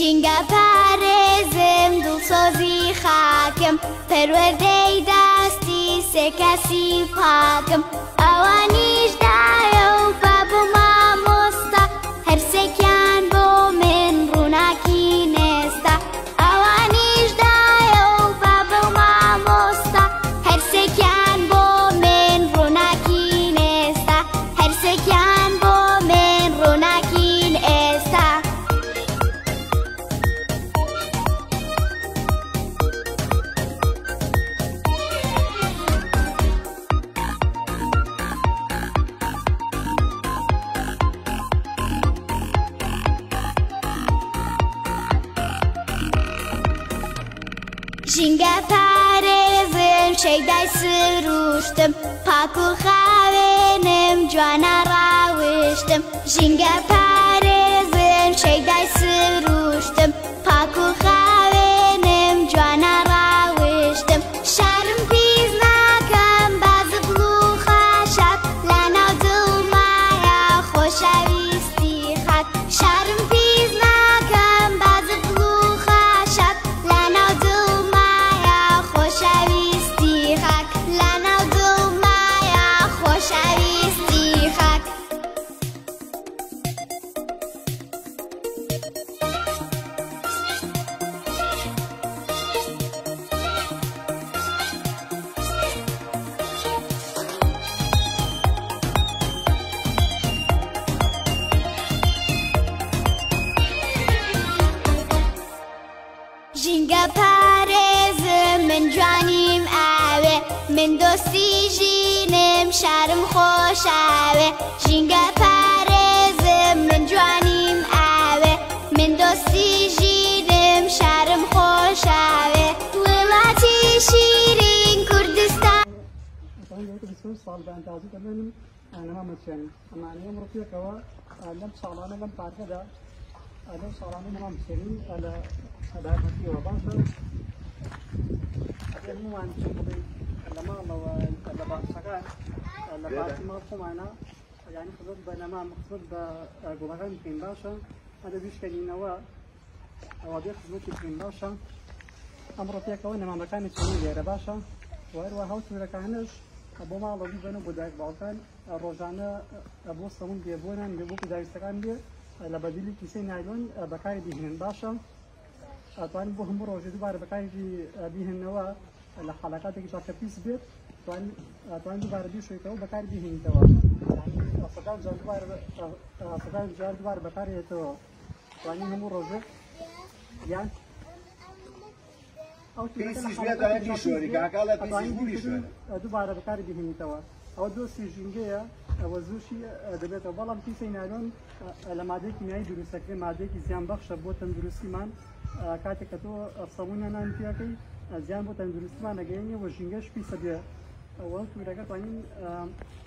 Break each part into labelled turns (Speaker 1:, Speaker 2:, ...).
Speaker 1: ژینگە پارێزم دڵسۆزی خاکم پەروەردەی دەستی سێ کەسی پاکم ئەوانیش دایە و بابوو مامۆستا هەرسێکیان بۆ من ڕووناکی نێستا ئەوانیش دایە و بابوو مامۆستا هەرسێکیان بۆ من ڕووناکی نێستا هەرسێکیان بۆ من ڕووناکین ئێستا ژینگە پارێزم شەیدای سروشتم پاک و خاوێنم جوانە ڕاوشتم ژینگە پارێزم شەیدای سروشتم پاک و خاوێنم جوانە ڕاوشتم شارم پیس ناکەم بازبڵ و خاشاک لە ناو دڵمایە خۆشەویستی خاک شارم پیس ناکەم بازبڵ و خاشاک لە ناو دڵمایە خۆشەویستی خاک لە ناو دڵمایە خۆشەویستی خاک ژینگە پارێزم من جوانیم ئاوێ من دۆستی ژینم شارم خۆشاوێ ژینگە پارێزم من جوانیم ئاوێ من دۆستی ژینم شارم خۆشاوێ وڵاتی شیرین کوردستان
Speaker 2: ساڵ بەئەندازی دەمێنم نەما مچێنم ئەمانە ئەمڕۆ پێکەوە لەم ساڵانە لەم پارکەدا لەم ساڵانە نەما مچێنین لە ئەدارمەتیەوە باشە ئەگەر هەموومان چین بڵێ لە ماڵەوە لە باسەکان لە باسی ماڵ خۆمانە یانی خزمەت بە نەما خزمەت بە گوڵەکان بکەین باشە ئەدە بیشکەنینەوە ئەوە بێ خزمەتی بکەین باشە ئەمڕۆ پێکەوە نەمامەکانی چێنین لێرە باشە وهروە هاوسەرەکانش بۆ ماڵەوە ببەن و بۆ دایک باوکان ڕۆژانە بۆ سەمون بێبوونان بۆ پێداویستەکان بێ لە بەدیلی کیسەی نایلۆن بەکاری بهێنن باشە ئەتوانین بۆ هەموو ڕۆژێ دووبارە بەکاری بهێننەوە لە حەڵەکاتێکی چاکە پیس بێت ئەتوانین دووبارە بیشۆیتەوە بەکاری بهێنیتەوە سەدان جار دووبارە بەکارێتەوە ئەتوانین هەموو ڕۆژێ یان دووبارە بەکاری بهێنیتەوە ئەوە دۆستی ژینگەیە ئەوە زووشی دەبێتەوە بەڵام پیسەی نایلۆن لە مادەی کیمیایی دروستەکرێ مادەیەکی زیانبەخشە بۆ تەندروستیمان کاتێک کە تۆ سەمونیان پێەکەی زیان بۆ تەندروستیمان نەگەیەنی وە ژینگەش پیسە بێ ئەوە توورەکە توانین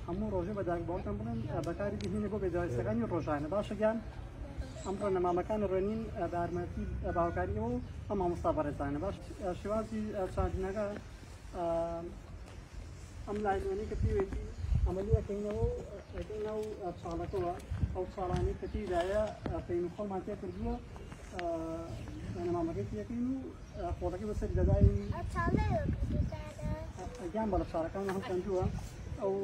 Speaker 2: هەموو ڕۆژێ بە دایک باوکان بڵێن بەکاری بهێنێ بۆ بێداویستەکانی ڕۆژانە باشە گیان ئەمڕۆ نەمامەکان ڕێنین بە یارمەتی باوکاریەوە و ئەم مامۆستا بەڕێزانە باش شێوازی چاندنەکە ئەم لایلۆنەی کە پێوێتی ئەمەلی ئەەکەینەوە ئەەکەینەوە چاڵەکەەوە ئەو چاڵانەی کە تێدایە پێین خۆڵمان تێ کردووە نەمامەکەی پێەکەین و خۆڵەکەی بەسەری دەداین گیان بە لە چاڵەکان هەم چەندووە ئەو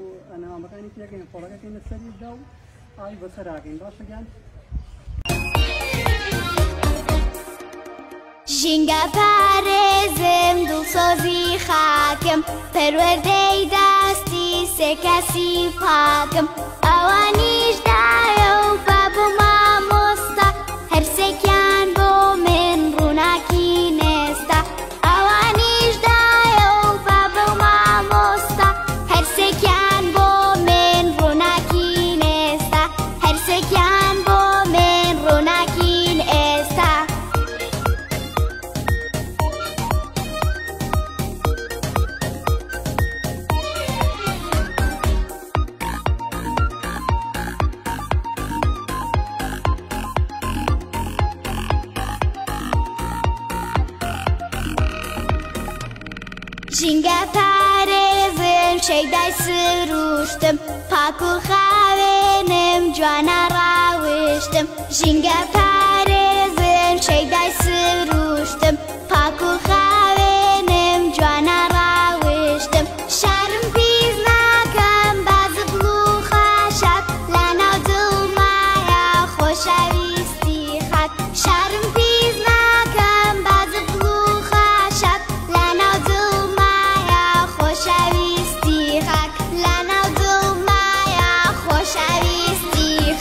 Speaker 2: نەمامەکانی پێەکەین خۆڵەکەکەین لەسەری دا و ئاوی بەسەراکەین باشە گیان
Speaker 1: ژینگە پارێزم دڵسۆزی خاکم پەروەردەی دەستی سێ کەسی پاکم ئەوانیش دایە و بابوو مامۆستا هەرسێکیان بۆ من ڕووناکی نێستا ئەوانیش دایە و بابوو مامۆستا هەرسێکیان بۆ من ڕووناکی نێستا هەرسێکیان بۆ من ڕووناکین ئێستا ژینگە پارێزم شەیدای سروشتم پاک و خاوێنم جوانە ڕاوشتم ژینگە پارێزم شەیدای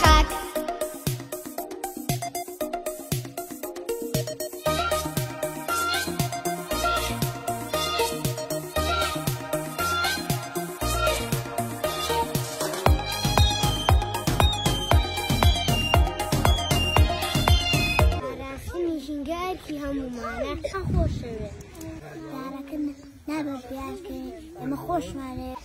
Speaker 1: خاک
Speaker 3: کی همومانه خوشه دارکن نباید بیاد که اما خوش ماره